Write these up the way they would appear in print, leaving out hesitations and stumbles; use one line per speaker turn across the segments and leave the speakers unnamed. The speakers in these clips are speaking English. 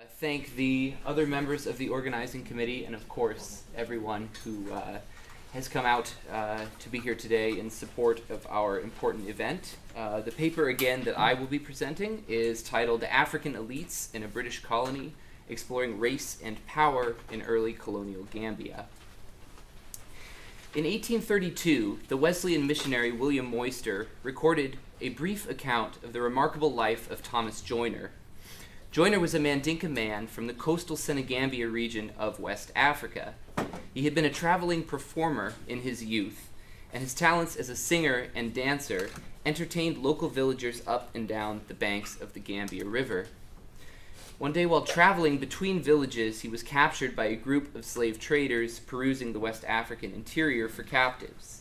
Thank the other members of the organizing committee and, of course, everyone who has come out to be here today in support of our important event. The paper, again, that I will be presenting is titled African Elites in a British Colony, Exploring Race and Power in Early Colonial Gambia. In 1832, the Wesleyan missionary William Moyster recorded a brief account of the remarkable life of Thomas Joyner. Joyner was a Mandinka man from the coastal Senegambia region of West Africa. He had been a traveling performer in his youth, and his talents as a singer and dancer entertained local villagers up and down the banks of the Gambia River. One day while traveling between villages, he was captured by a group of slave traders perusing the West African interior for captives.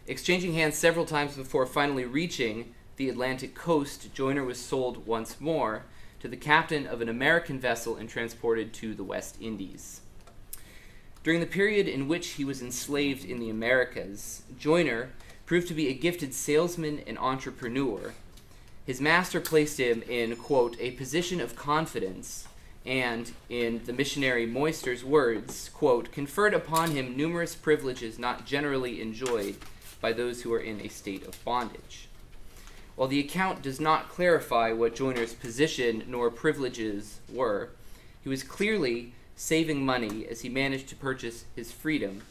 Exchanging hands several times before finally reaching the Atlantic coast, Joyner was sold once more to the captain of an American vessel and transported to the West Indies. During the period in which he was enslaved in the Americas, Joyner proved to be a gifted salesman and entrepreneur. His master placed him in, quote, a position of confidence and, in the missionary Moyster's words, quote, conferred upon him numerous privileges not generally enjoyed by those who are in a state of bondage. While the account does not clarify what Joyner's position nor privileges were, he was clearly saving money as he managed to purchase his freedom.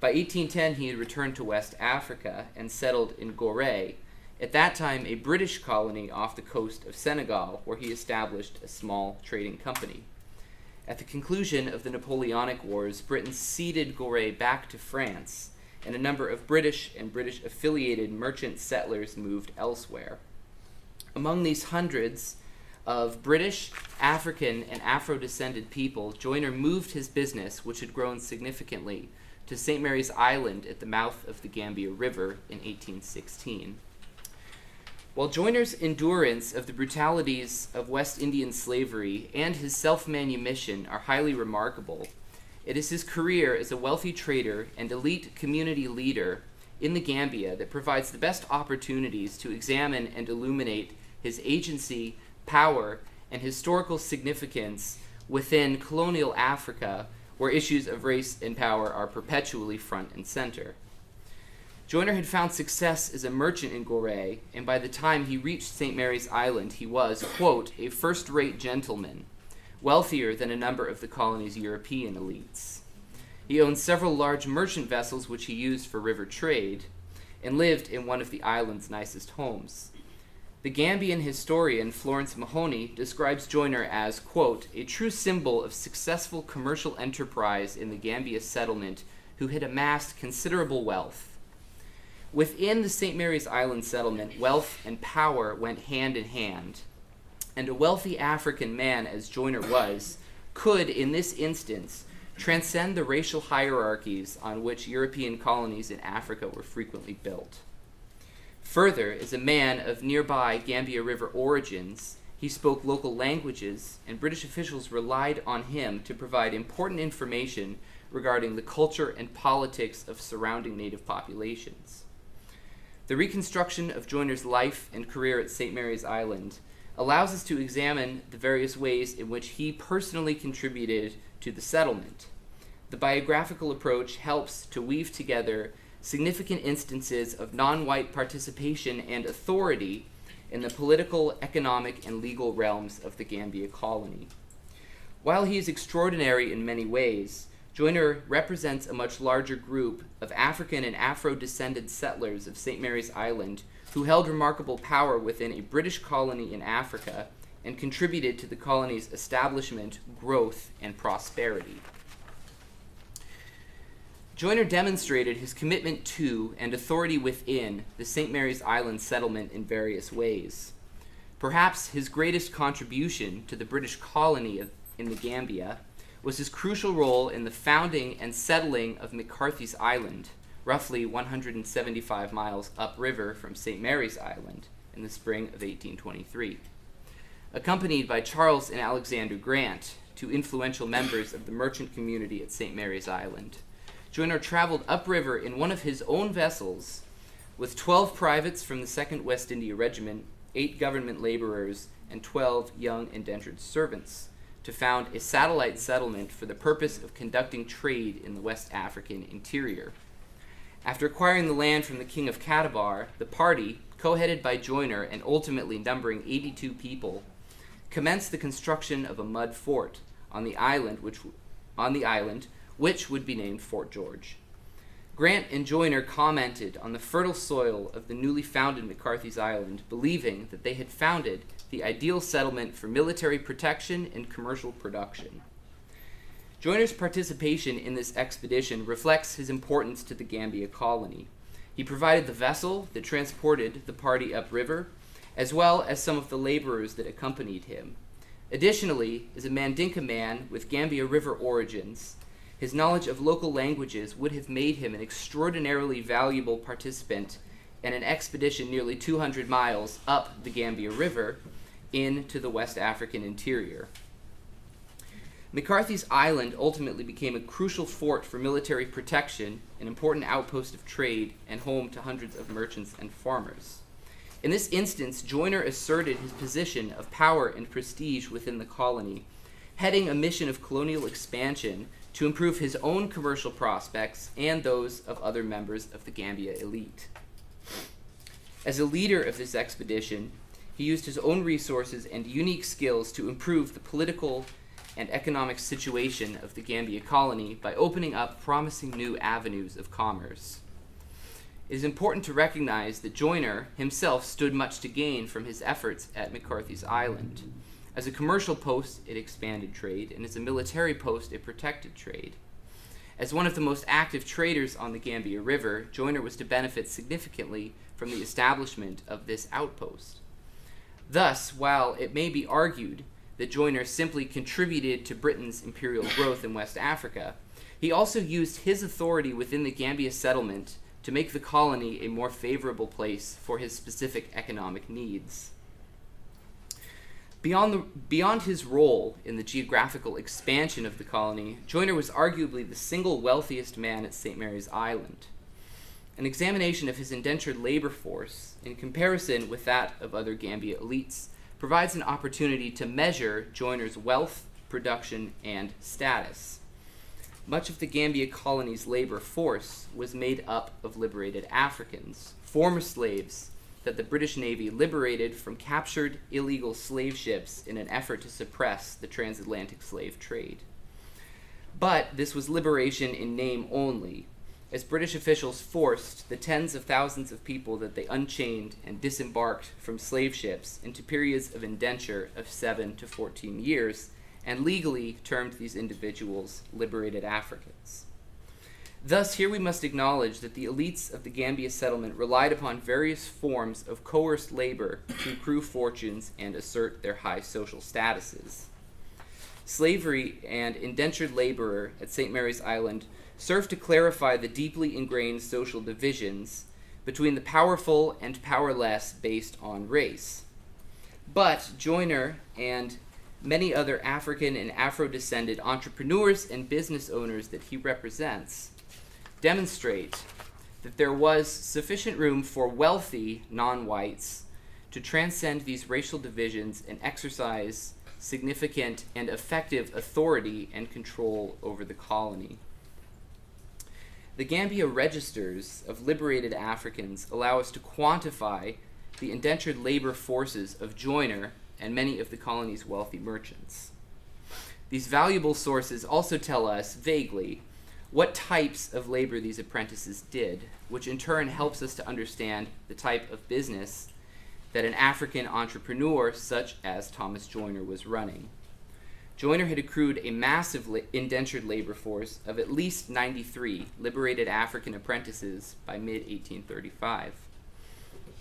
By 1810, he had returned to West Africa and settled in Gorée, at that time a British colony off the coast of Senegal, where he established a small trading company. At the conclusion of the Napoleonic Wars, Britain ceded Gorée back to France, and a number of British and British-affiliated merchant settlers moved elsewhere. Among these hundreds of British, African, and Afro-descended people, Joyner moved his business, which had grown significantly, to St. Mary's Island at the mouth of the Gambia River in 1816. While Joyner's endurance of the brutalities of West Indian slavery and his self-manumission are highly remarkable, it is his career as a wealthy trader and elite community leader in the Gambia that provides the best opportunities to examine and illuminate his agency, power, and historical significance within colonial Africa, where issues of race and power are perpetually front and center. Joyner had found success as a merchant in Gorée, and by the time he reached St. Mary's Island, he was, quote, a first-rate gentleman, wealthier than a number of the colony's European elites. He owned several large merchant vessels which he used for river trade, and lived in one of the island's nicest homes. The Gambian historian Florence Mahoney describes Joyner as, quote, a true symbol of successful commercial enterprise in the Gambia settlement who had amassed considerable wealth. Within the St. Mary's Island settlement, wealth and power went hand in hand, and a wealthy African man, as Joyner was, could, in this instance, transcend the racial hierarchies on which European colonies in Africa were frequently built. Further, as a man of nearby Gambia River origins, he spoke local languages, and British officials relied on him to provide important information regarding the culture and politics of surrounding native populations. The reconstruction of Joyner's life and career at St. Mary's Island allows us to examine the various ways in which he personally contributed to the settlement. The biographical approach helps to weave together significant instances of non-white participation and authority in the political, economic, and legal realms of the Gambia colony. While he is extraordinary in many ways, Joyner represents a much larger group of African and Afro-descended settlers of St. Mary's Island who held remarkable power within a British colony in Africa and contributed to the colony's establishment, growth, and prosperity. Joyner demonstrated his commitment to and authority within the St. Mary's Island settlement in various ways. Perhaps his greatest contribution to the British colony in the Gambia was his crucial role in the founding and settling of McCarthy's Island, roughly 175 miles upriver from St. Mary's Island, in the spring of 1823. Accompanied by Charles and Alexander Grant, two influential members of the merchant community at St. Mary's Island, Joyner traveled upriver in one of his own vessels with 12 privates from the 2nd West India Regiment, 8 government laborers, and 12 young indentured servants to found a satellite settlement for the purpose of conducting trade in the West African interior. After acquiring the land from the king of Kadabar, the party, co-headed by Joyner and ultimately numbering 82 people, commenced the construction of a mud fort on the island, which would be named Fort George. Grant and Joyner commented on the fertile soil of the newly founded McCarthy's Island, believing that they had founded the ideal settlement for military protection and commercial production. Joyner's participation in this expedition reflects his importance to the Gambia colony. He provided the vessel that transported the party upriver, as well as some of the laborers that accompanied him. Additionally, as a Mandinka man with Gambia River origins, his knowledge of local languages would have made him an extraordinarily valuable participant in an expedition nearly 200 miles up the Gambia River into the West African interior. McCarthy's Island ultimately became a crucial fort for military protection, an important outpost of trade, and home to hundreds of merchants and farmers. In this instance, Joyner asserted his position of power and prestige within the colony, heading a mission of colonial expansion to improve his own commercial prospects and those of other members of the Gambia elite. As a leader of this expedition, he used his own resources and unique skills to improve the political and economic situation of the Gambia colony by opening up promising new avenues of commerce. It is important to recognize that Joyner himself stood much to gain from his efforts at McCarthy's Island. As a commercial post, it expanded trade, and as a military post, it protected trade. As one of the most active traders on the Gambia River, Joyner was to benefit significantly from the establishment of this outpost. Thus, while it may be argued that Joyner simply contributed to Britain's imperial growth in West Africa, he also used his authority within the Gambia settlement to make the colony a more favorable place for his specific economic needs. Beyond his role in the geographical expansion of the colony, Joyner was arguably the single wealthiest man at St. Mary's Island. An examination of his indentured labor force, in comparison with that of other Gambia elites, provides an opportunity to measure Joyner's wealth, production, and status. Much of the Gambia colony's labor force was made up of liberated Africans, former slaves that the British Navy liberated from captured illegal slave ships in an effort to suppress the transatlantic slave trade. But this was liberation in name only, as British officials forced the tens of thousands of people that they unchained and disembarked from slave ships into periods of indenture of 7 to 14 years, and legally termed these individuals liberated Africans. Thus, here we must acknowledge that the elites of the Gambia settlement relied upon various forms of coerced labor to accrue fortunes and assert their high social statuses. Slavery and indentured laborer at St. Mary's Island served to clarify the deeply ingrained social divisions between the powerful and powerless based on race. But Joyner and many other African and Afro-descended entrepreneurs and business owners that he represents demonstrate that there was sufficient room for wealthy non-whites to transcend these racial divisions and exercise significant and effective authority and control over the colony. The Gambia registers of liberated Africans allow us to quantify the indentured labor forces of Joyner and many of the colony's wealthy merchants. These valuable sources also tell us, vaguely, what types of labor these apprentices did, which in turn helps us to understand the type of business that an African entrepreneur such as Thomas Joyner was running. Joyner had accrued a massive indentured labor force of at least 93 liberated African apprentices by mid-1835.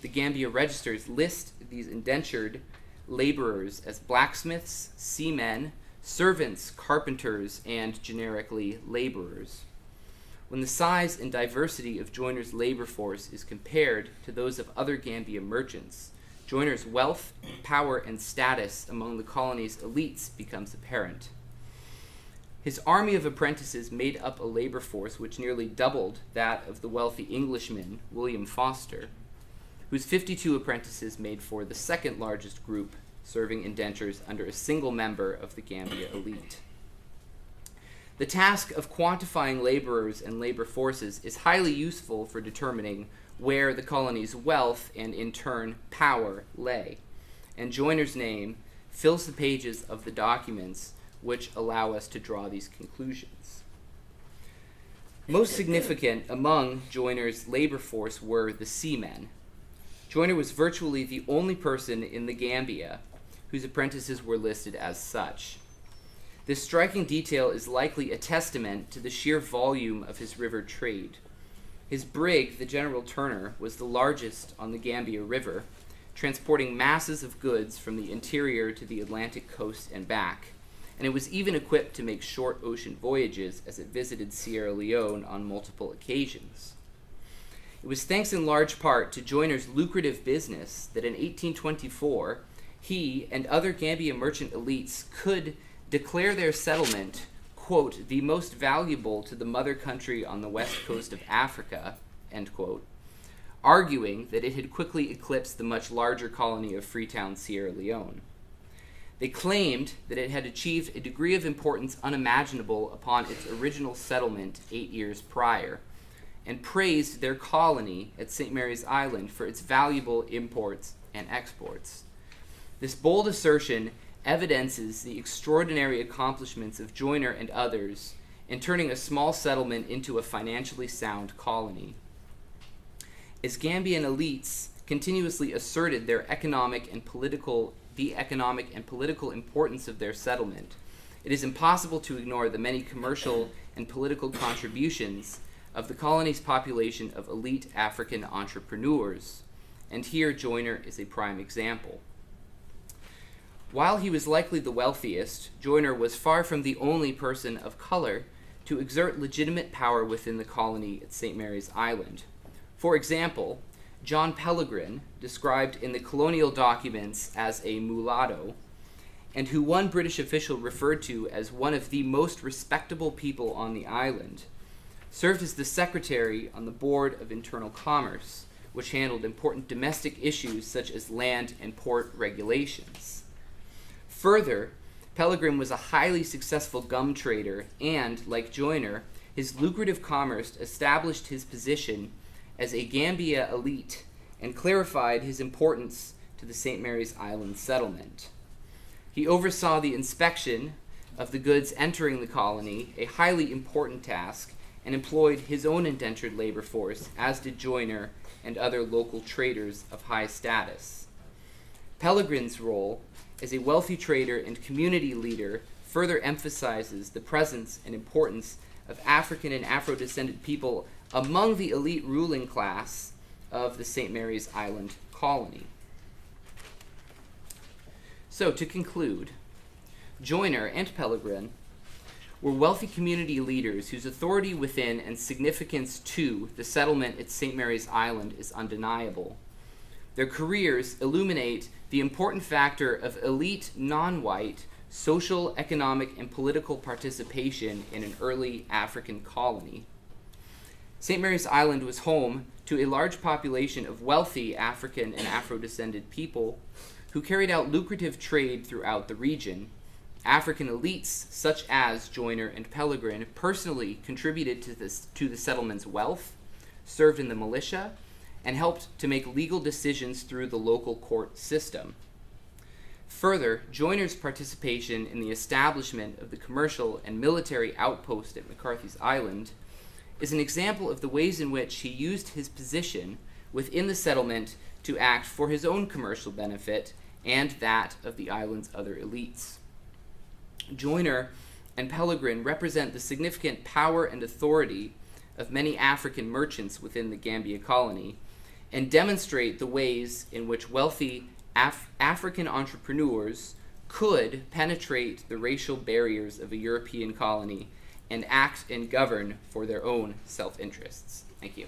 The Gambia registers list these indentured laborers as blacksmiths, seamen, servants, carpenters, and generically laborers. When the size and diversity of Joyner's labor force is compared to those of other Gambia merchants, Joyner's wealth, power, and status among the colony's elites becomes apparent. His army of apprentices made up a labor force which nearly doubled that of the wealthy Englishman, William Foster, whose 52 apprentices made for the second largest group serving indentures under a single member of the Gambia elite. The task of quantifying laborers and labor forces is highly useful for determining where the colony's wealth and, in turn, power lay, and Joyner's name fills the pages of the documents which allow us to draw these conclusions. Most significant among Joyner's labor force were the seamen. Joyner was virtually the only person in the Gambia whose apprentices were listed as such. This striking detail is likely a testament to the sheer volume of his river trade. His brig, the General Turner, was the largest on the Gambia River, transporting masses of goods from the interior to the Atlantic coast and back, and it was even equipped to make short ocean voyages as it visited Sierra Leone on multiple occasions. It was thanks in large part to Joyner's lucrative business that in 1824, he and other Gambia merchant elites could declare their settlement, quote, the most valuable to the mother country on the west coast of Africa, end quote, arguing that it had quickly eclipsed the much larger colony of Freetown, Sierra Leone. They claimed that it had achieved a degree of importance unimaginable upon its original settlement 8 years prior, and praised their colony at St. Mary's Island for its valuable imports and exports. This bold assertion evidences the extraordinary accomplishments of Joyner and others in turning a small settlement into a financially sound colony. As Gambian elites continuously asserted the economic and political importance of their settlement, it is impossible to ignore the many commercial and political contributions of the colony's population of elite African entrepreneurs, and here Joyner is a prime example. While he was likely the wealthiest, Joyner was far from the only person of color to exert legitimate power within the colony at St. Mary's Island. For example, John Pellegrin, described in the colonial documents as a mulatto, and who one British official referred to as one of the most respectable people on the island, served as the secretary on the Board of Internal Commerce, which handled important domestic issues such as land and port regulations. Further, Pellegrin was a highly successful gum trader and, like Joyner, his lucrative commerce established his position as a Gambia elite and clarified his importance to the St. Mary's Island settlement. He oversaw the inspection of the goods entering the colony, a highly important task, and employed his own indentured labor force, as did Joyner and other local traders of high status. Pellegrin's role as a wealthy trader and community leader further emphasizes the presence and importance of African and Afro-descended people among the elite ruling class of the St. Mary's Island colony. So, to conclude, Joyner and Pellegrin were wealthy community leaders whose authority within and significance to the settlement at St. Mary's Island is undeniable. Their careers illuminate the important factor of elite, non-white, social, economic, and political participation in an early African colony. St. Mary's Island was home to a large population of wealthy African and Afro-descended people who carried out lucrative trade throughout the region. African elites, such as Joyner and Pellegrin, personally contributed to the settlement's wealth, served in the militia, and helped to make legal decisions through the local court system. Further, Joyner's participation in the establishment of the commercial and military outpost at McCarthy's Island is an example of the ways in which he used his position within the settlement to act for his own commercial benefit and that of the island's other elites. Joyner and Pellegrin represent the significant power and authority of many African merchants within the Gambia colony, and demonstrate the ways in which wealthy African entrepreneurs could penetrate the racial barriers of a European colony and act and govern for their own self-interests. Thank you.